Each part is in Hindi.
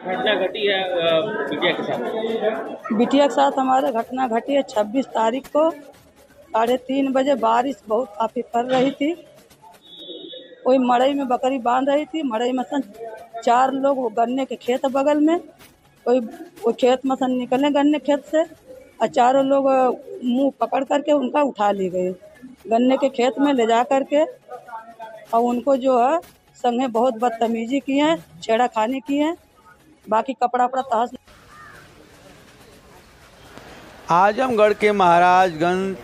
घटना घटी है बिटिया के साथ? बिटिया के साथ हमारे घटना घटी है 26 तारीख को 3:30 बजे। बारिश बहुत काफ़ी कर रही थी। कोई मड़ई में बकरी बांध रही थी। मड़ई में सन 4 लोग, वो गन्ने के खेत बगल में, कोई खेत में सन निकले गन्ने खेत से, और चारों लोग मुंह पकड़ करके उनका उठा ले गए गन्ने के खेत में ले जा करके। और उनको जो है संगे बहुत बदतमीजी की है, छेड़ाखानी की है, बाकी कपड़ा वपड़ा तहस। आजमगढ़ के महाराजगंज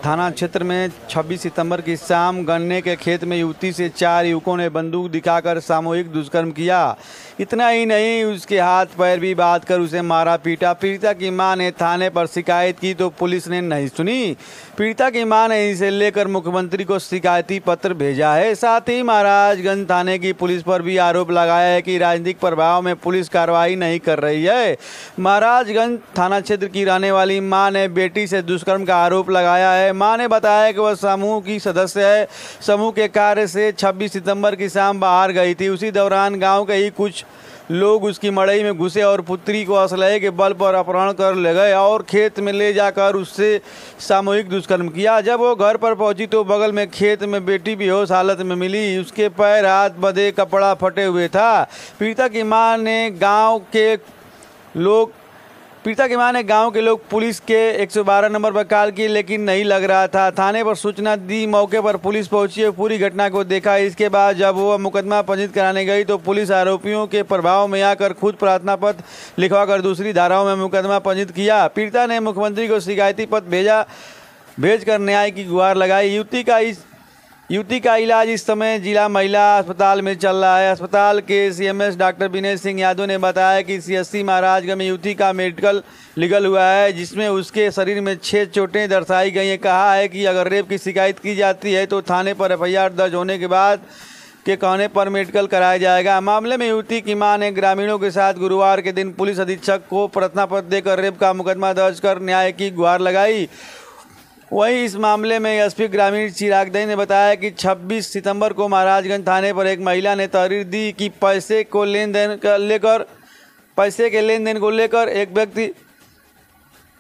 थाना क्षेत्र में 26 सितंबर की शाम गन्ने के खेत में युवती से 4 युवकों ने बंदूक दिखाकर सामूहिक दुष्कर्म किया। इतना ही नहीं, उसके हाथ पैर भी बांध कर उसे मारा पीटा। पीड़िता की मां ने थाने पर शिकायत की तो पुलिस ने नहीं सुनी। पीड़िता की मां ने इसे लेकर मुख्यमंत्री को शिकायती पत्र भेजा है। साथ ही महाराजगंज थाने की पुलिस पर भी आरोप लगाया है कि राजनीतिक प्रभाव में पुलिस कार्रवाई नहीं कर रही है। महाराजगंज थाना क्षेत्र की रहने वाली मां ने बेटी से दुष्कर्म का आरोप लगाया है। मां ने बताया कि वह समूह की सदस्य है। समूह के कार्य से 26 सितंबर की शाम बाहर गई थी। उसी दौरान गांव के ही कुछ लोग उसकी मड़ई में घुसे और पुत्री को असलहे के बल पर अपहरण कर ले गए और खेत में ले जाकर उससे सामूहिक दुष्कर्म किया। जब वो घर पर पहुंची तो बगल में खेत में बेटी बेहोश हालत में मिली। उसके पैर हाथ बंधे, कपड़ा फटे हुए था। पीड़िता की मां ने गांव के लोग पुलिस के 112 नंबर पर कॉल की, लेकिन नहीं लग रहा था। थाने पर सूचना दी। मौके पर पुलिस पहुंची और पूरी घटना को देखा। इसके बाद जब वो मुकदमा पंजीकृत कराने गई तो पुलिस आरोपियों के प्रभाव में आकर खुद प्रार्थना पत्र लिखवाकर दूसरी धाराओं में मुकदमा पंजीकृत किया। पीड़िता ने मुख्यमंत्री को शिकायती पत्र भेजकर न्याय की गुहार लगाई। युवती का इलाज इस समय जिला महिला अस्पताल में चल रहा है। अस्पताल के सीएमएस डॉक्टर विनय सिंह यादव ने बताया कि सीएससी महाराजगंज में युवती का मेडिकल लीगल हुआ है, जिसमें उसके शरीर में 6 चोटें दर्शाई गई हैं। कहा है कि अगर रेप की शिकायत की जाती है तो थाने पर एफआईआर दर्ज होने के बाद के कहने पर मेडिकल कराया जाएगा। मामले में युवती की मां ने ग्रामीणों के साथ गुरुवार के दिन पुलिस अधीक्षक को प्रार्थना पत्र देकर रेप का मुकदमा दर्ज कर न्याय की गुहार लगाई। वहीं इस मामले में एसपी ग्रामीण चिराग दई ने बताया कि 26 सितंबर को महाराजगंज थाने पर एक महिला ने तहरीर दी कि पैसे के लेन देन को लेकर एक व्यक्ति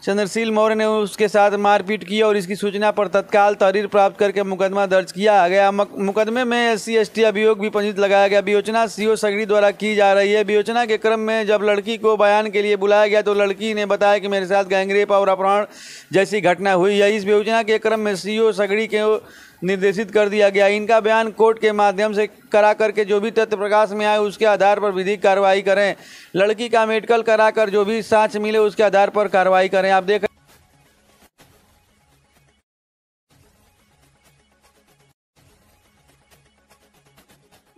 चंद्रशील मौर्य ने उसके साथ मारपीट की और इसकी सूचना पर तत्काल तहरीर प्राप्त करके मुकदमा दर्ज किया गया। मुकदमे में SC ST अभियोग भी पंजीकृत लगाया गया। विवेचना CO सगड़ी द्वारा की जा रही है। विवेचना के क्रम में जब लड़की को बयान के लिए बुलाया गया तो लड़की ने बताया कि मेरे साथ गैंगरेप और अपहरण जैसी घटना हुई है। इस विवेचना के क्रम में CO सगड़ी के निर्देशित कर दिया गया। इनका बयान कोर्ट के माध्यम से करा करके जो भी तथ्य प्रकाश में आए उसके आधार पर विधिक कार्रवाई करें। लड़की का मेडिकल कराकर जो भी साक्ष्य मिले उसके आधार पर कार्रवाई करें। आप देख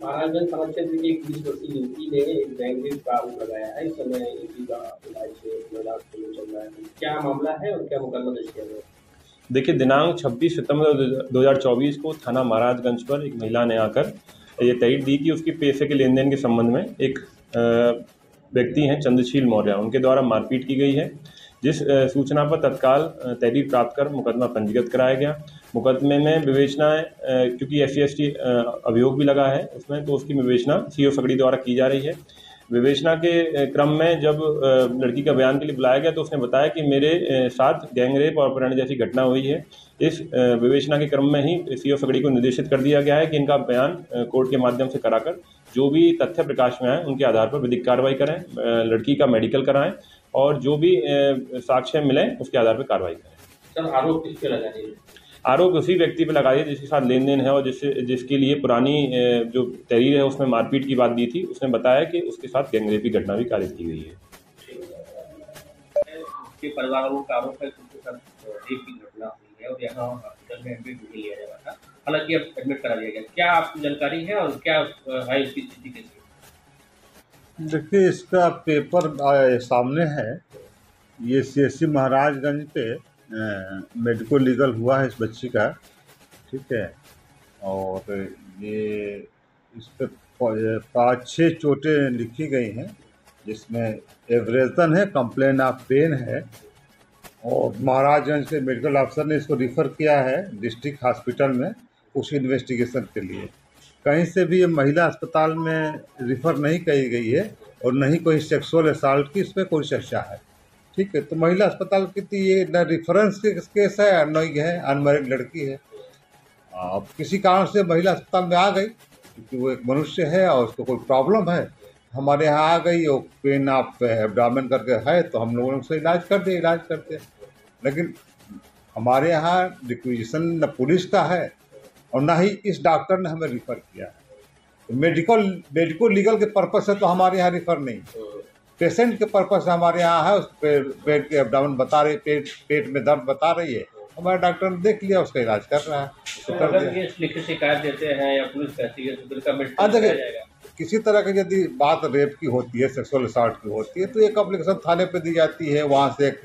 महाराजगंज थाना क्षेत्र की एक 20 वर्षीय युवती ने एक गैंगरेप का आरोप लगाया है। इस समय युवती का इलाज चल रहा है। क्या मामला है और क्या मुकदमा दर्ज किया गया? देखिए, दिनांक 26 सितंबर 2024 को थाना महाराजगंज पर एक महिला ने आकर ये तहरीर दी कि उसकी पैसे के लेन देन के संबंध में एक व्यक्ति हैं चंद्रशील मौर्य, उनके द्वारा मारपीट की गई है। जिस सूचना पर तत्काल तहरीर प्राप्त कर मुकदमा पंजीकृत कराया गया। मुकदमे में विवेचनाएं, क्योंकि SC ST अभियोग भी लगा है उसमें, तो उसकी विवेचना CO सगड़ी द्वारा की जा रही है। विवेचना के क्रम में जब लड़की का बयान के लिए बुलाया गया तो उसने बताया कि मेरे साथ गैंगरेप और अपहरण जैसी घटना हुई है। इस विवेचना के क्रम में ही CO सगड़ी को निर्देशित कर दिया गया है कि इनका बयान कोर्ट के माध्यम से कराकर जो भी तथ्य प्रकाश में आए उनके आधार पर विधिक कार्रवाई करें, लड़की का मेडिकल कराएं और जो भी साक्ष्य मिले उसके आधार पर कार्रवाई करें। सर, आरोप किस पे लगा दिए? आरोप उसी व्यक्ति पर लगाई है जिसके साथ लेन देन है और जिसके लिए पुरानी जो तहरीर है उसमें मारपीट की बात दी थी। उसने बताया कि उसके साथ गैंगरेप की घटना भी कारित की गई है। उसके परिवार वालों का आरोप है कि उसके साथ रेप की घटना हुई है और यहाँ हॉस्पिटल में एडमिट भी लिया गया था। हालांकि अब एडमिट करा दिया गया। क्या आपको जानकारी है और क्या है उसकी स्थिति कैसी? देखिए, इसका पेपर सामने है। ये CSC महाराजगंज पे मेडिको लीगल हुआ है इस बच्ची का, ठीक है। और ये इस पर 5-6 चोटें लिखी गई हैं, जिसमें एवरेजन है, कंप्लेन ऑफ पेन है। और महाराजगंज के मेडिकल ऑफिसर ने इसको रिफ़र किया है डिस्ट्रिक्ट हॉस्पिटल में कुछ इन्वेस्टिगेशन के लिए। कहीं से भी ये महिला अस्पताल में रिफ़र नहीं की गई है। और न ही कोई सेक्सुअल असॉल्ट की इसमें कोई चर्चा है। ठीक है, तो महिला अस्पताल की तो ये न रेफरेंस केस है न ही है, अनमैरिड लड़की है। अब किसी कारण से महिला अस्पताल में आ गई क्योंकि वो एक मनुष्य है और उसको कोई प्रॉब्लम है, हमारे यहाँ आ गई, वो पेन ऑफ एब्डोमेन करके है, तो हम लोगों ने उसका इलाज करते। लेकिन हमारे यहाँ रिक्विजिशन न पुलिस का है और ना ही इस डॉक्टर ने हमें रिफ़र किया है। तो मेडिको लीगल के पर्पज से तो हमारे यहाँ रिफ़र नहीं, पेशेंट के पर्पज से हमारे यहाँ है। उस पेट के एब्डोमेन बता रही, पेट में दर्द बता रही है, हमारे डॉक्टर ने देख लिया, उसका इलाज कर रहा है। तो अगर ये लिखित शिकायत देते हैं या पुलिस कहती है तो बिल का मेडिकल किया जाएगा। किसी तरह की यदि बात रेप की होती है, सेक्सुअल असॉल्ट की होती है, तो एक एप्लीकेशन थाने पे दी जाती है, वहाँ से एक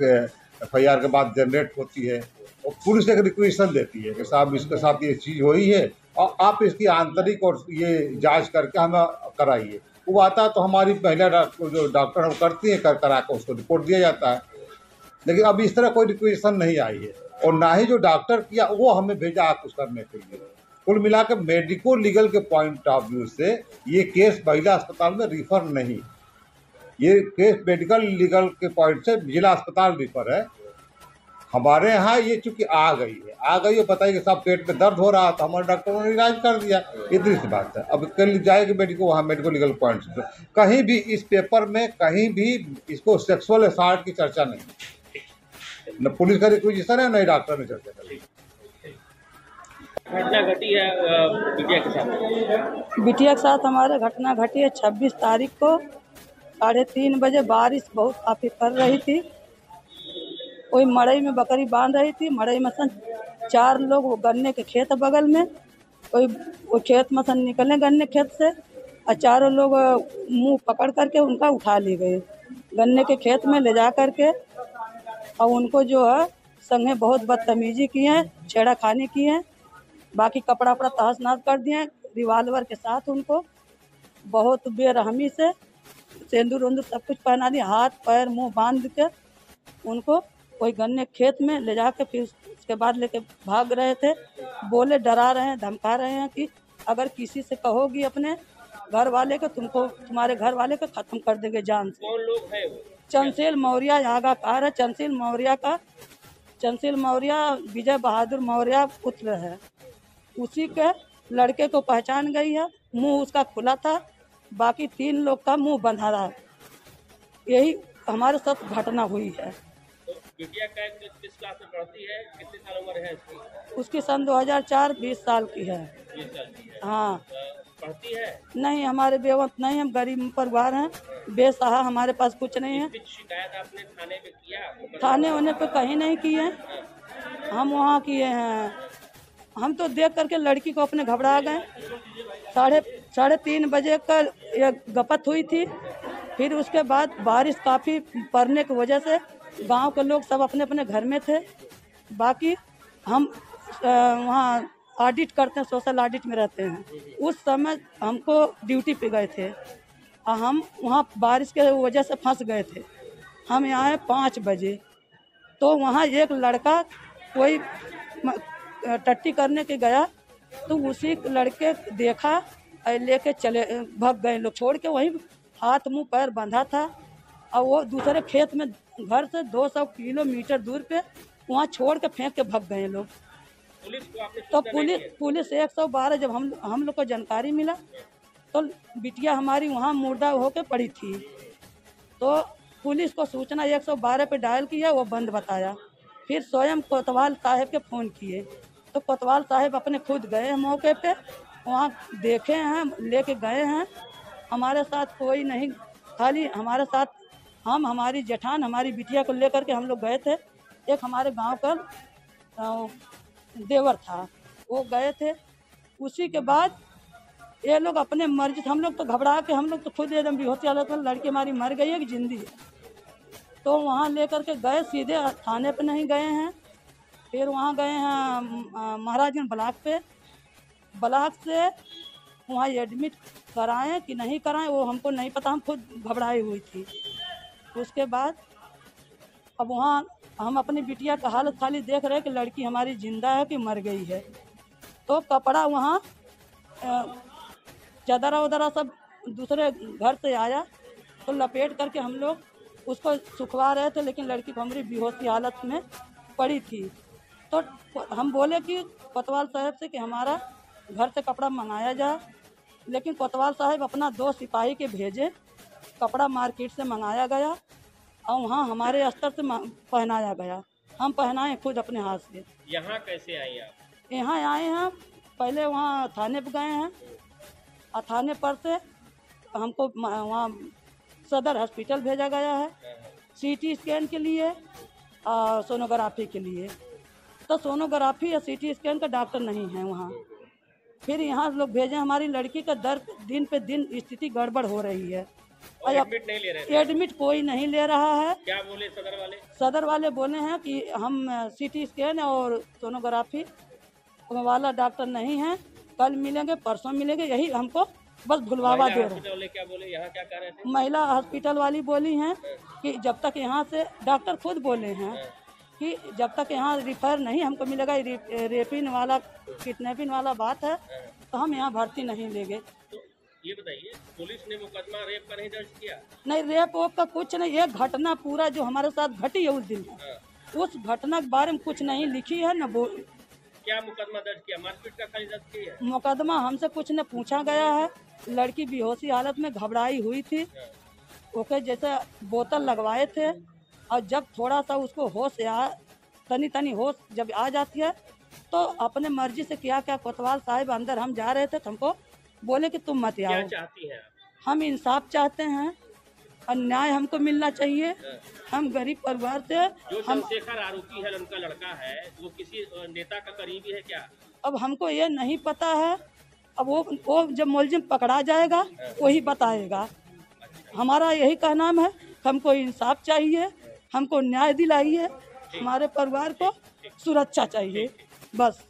FIR के बाद जनरेट होती है और पुलिस एक रिक्वेशन देती है कि साहब इसके साथ ये चीज़ हुई है और आप इसकी आंतरिक और ये जांच करके हमें कराइए। वो आता है तो हमारी महिला जो डॉक्टर हम करती हैं, करा कर उसको रिपोर्ट दिया जाता है। लेकिन अब इस तरह कोई रिक्वेशन नहीं आई है और ना ही जो डॉक्टर किया वो हमें भेजा आप कुछ करने के लिए। कुल मिलाकर मेडिको लीगल के पॉइंट ऑफ व्यू से ये केस महिला अस्पताल में रिफ़र नहीं, ये केस मेडिकल लीगल के पॉइंट से जिला अस्पताल रिफ़र है। हमारे यहाँ ये चूँकि आ गई है, बताइए कि साहब पेट में दर्द हो रहा तो हमारे डॉक्टरों ने इलाज कर दिया, इतनी सी बात है। अब कल जाएगी वहाँ मेडिको लीगल पॉइंट से कहीं भी इस पेपर में कहीं भी इसको सेक्सुअल असॉल्ट की चर्चा नहीं, न पुलिस का रिक्वेजिशन है, न ही डॉक्टर ने चर्चा करी। घटना घटी है बिटिया के साथ? बिटिया के साथ हमारे घटना घटी है 26 तारीख को 3:30 बजे। बारिश बहुत काफ़ी पड़ रही थी, कोई मड़ई में बकरी बांध रही थी। मड़ई में सन 4 लोग, वो गन्ने के खेत बगल में, कोई वो खेत में सन निकले गन्ने खेत से और 4 लोग मुंह पकड़ करके उनका उठा ले गए गन्ने के खेत में ले जा करके, और उनको जो है संगे बहुत बदतमीजी की है, छेड़ाखानी की है, बाकी कपड़ा वपड़ा तहस नहस कर दिए हैं, रिवाल्वर के साथ उनको बहुत बेरहमी से सिंदूर उंदूर सब कुछ पहना दिया, हाथ पैर मुंह बांध के उनको कोई गन्ने खेत में ले जाके फिर उसके बाद लेके भाग रहे थे। बोले डरा रहे हैं, धमका रहे हैं कि अगर किसी से कहोगी अपने घर वाले को, तुमको तुम्हारे घर वाले को ख़त्म कर देंगे जान से। कौन लोग हैं वो? चंसेल मौर्य आगा कार है, चंसेल मौर्य विजय बहादुर मौर्य पुत्र है। उसी के लड़के को पहचान गई है, मुंह उसका खुला था, बाकी 3 लोग का मुंह बंधा रहा। यही हमारे साथ घटना हुई है। तो बिटिया किस क्लास में पढ़ती है, कितने साल उम्र है इसकी? उसकी सन 2004, 20 साल की है। 20 साल की है। हाँ। पढ़ती है? नहीं, हमारे बेवंत नहीं, हम गरीब परिवार हैं, बेसहारा, हमारे पास कुछ नहीं है। कुछ शिकायत आपने थाने पे किया? थाने होने पे कहीं नहीं किए, हम वहाँ किए हैं। हम तो देख करके लड़की को अपने घबरा गए। 3:30 बजे का ये गपत हुई थी। फिर उसके बाद बारिश काफ़ी पड़ने की वजह से गांव के लोग सब अपने अपने घर में थे। बाकी हम वहाँ ऑडिट करते हैं, सोशल ऑडिट में रहते हैं। उस समय हमको ड्यूटी पे गए थे और हम वहाँ बारिश के वजह से फंस गए थे। हम यहाँ आए 5 बजे, तो वहाँ एक लड़का कोई टट्टी करने के गया, तो उसी लड़के देखा और लेके चले भाग गए लोग, छोड़ के वहीं हाथ मुंह पैर बंधा था। और वो दूसरे खेत में घर से 200 किलोमीटर दूर पे वहाँ छोड़ के फेंक के भाग गए लोग। पुलिस को आपने तो सूचना नहीं दी? पुलिस 112 जब हम लोग को जानकारी मिला तो बिटिया हमारी वहाँ मुर्दा होके पड़ी थी, तो पुलिस को सूचना 112 पे डायल किया, वो बंद बताया। फिर स्वयं कोतवाल साहब के फ़ोन किए, तो कोतवाल साहब अपने खुद गए हैं मौके पे, वहाँ देखे हैं, लेके गए हैं। हमारे साथ कोई नहीं, खाली हमारे साथ हम, हमारी जेठान, हमारी बिटिया को लेकर के हम लोग गए थे। एक हमारे गांव का देवर था, वो गए थे। उसी के बाद ये लोग अपने मर्जी, हम लोग तो घबरा के, हम लोग तो खुद एकदम बेहोशी हालत में, लड़की हमारी मर गई है कि जिंदी है, तो वहाँ लेकर के गए, सीधे थाने पे नहीं गए हैं। फिर वहाँ गए हैं महाराजगंज ब्लॉक पे, ब्लॉक से वहाँ एडमिट कराएं कि नहीं कराएं वो हमको नहीं पता, हम खुद घबराई हुई थी। उसके बाद अब वहाँ हम अपनी बिटिया का हालत खाली देख रहे कि लड़की हमारी जिंदा है कि मर गई है। तो कपड़ा वहाँ चादरा वदरा सब दूसरे घर से आया, तो लपेट करके हम लोग उसको सुखवा रहे थे, लेकिन लड़की हमारी बेहोशी हालत में पड़ी थी। तो हम बोले कि कोतवाल साहब से कि हमारा घर से कपड़ा मंगाया जाए, लेकिन कोतवाल साहब अपना 2 सिपाही के भेजे, कपड़ा मार्केट से मंगाया गया और वहाँ हमारे स्तर से पहनाया गया। हम पहनाए खुद अपने हाथ से। यहाँ कैसे आई आप? यहाँ आए हैं, पहले वहाँ थाने पर गए हैं और थाने पर से हमको वहाँ सदर हॉस्पिटल भेजा गया है सीटी स्कैन के लिए और सोनोग्राफी के लिए। तो सोनोग्राफी या सीटी स्कैन का डॉक्टर नहीं है वहाँ। फिर यहाँ लोग भेजे, हमारी लड़की का दर्द दिन पे दिन स्थिति गड़बड़ हो रही है। एडमिट नहीं ले रहे थे? एडमिट कोई नहीं ले रहा है। क्या बोले सदर वाले? सदर वाले बोले हैं कि हम सीटी स्कैन और सोनोग्राफी वाला डॉक्टर नहीं है, कल मिलेंगे परसों मिलेंगे, यही हमको बस भुलवावा दे रहे हैं। क्या बोले, यहाँ क्या कह रहे थे? महिला हॉस्पिटल वाली बोली हैं कि जब तक यहाँ से, डॉक्टर खुद बोले हैं कि जब तक यहाँ रिफर नहीं हमको मिलेगा, रेपिन वाला किडनैपिंग वाला बात है, तो हम यहाँ भर्ती नहीं लेंगे। तो ये बताइए, पुलिस ने मुकदमा रेप का नहीं दर्ज किया? नहीं, रेप वोप का कुछ नहीं। ये घटना पूरा जो हमारे साथ घटी है उस दिन, उस घटना के बारे में कुछ नहीं लिखी है न बोल। क्या मुकदमा दर्ज किया? मारपीट का खाली दर्ज किया? मुकदमा हमसे कुछ न पूछा गया है। लड़की बेहोशी हालत में घबराई हुई थी, ओके जैसे बोतल लगवाए थे, और जब थोड़ा सा उसको होश तनी होश जब आ जाती है तो अपने मर्जी से क्या कोतवाल साहब अंदर हम जा रहे थे तो हमको बोले कि तुम मत आओ। क्या चाहती हैं आप? हम इंसाफ चाहते हैं और न्याय हमको मिलना चाहिए। हम गरीब परिवार से। जो चंद्रशेखर आरोपी है, उनका लड़का है, वो किसी नेता का करीबी है क्या? अब हमको ये नहीं पता है। अब वो जब मुलजिम पकड़ा जाएगा वही बताएगा। हमारा यही कहना है, हमको इंसाफ चाहिए, हमको न्याय दिलाइए, हमारे परिवार को सुरक्षा चाहिए, बस।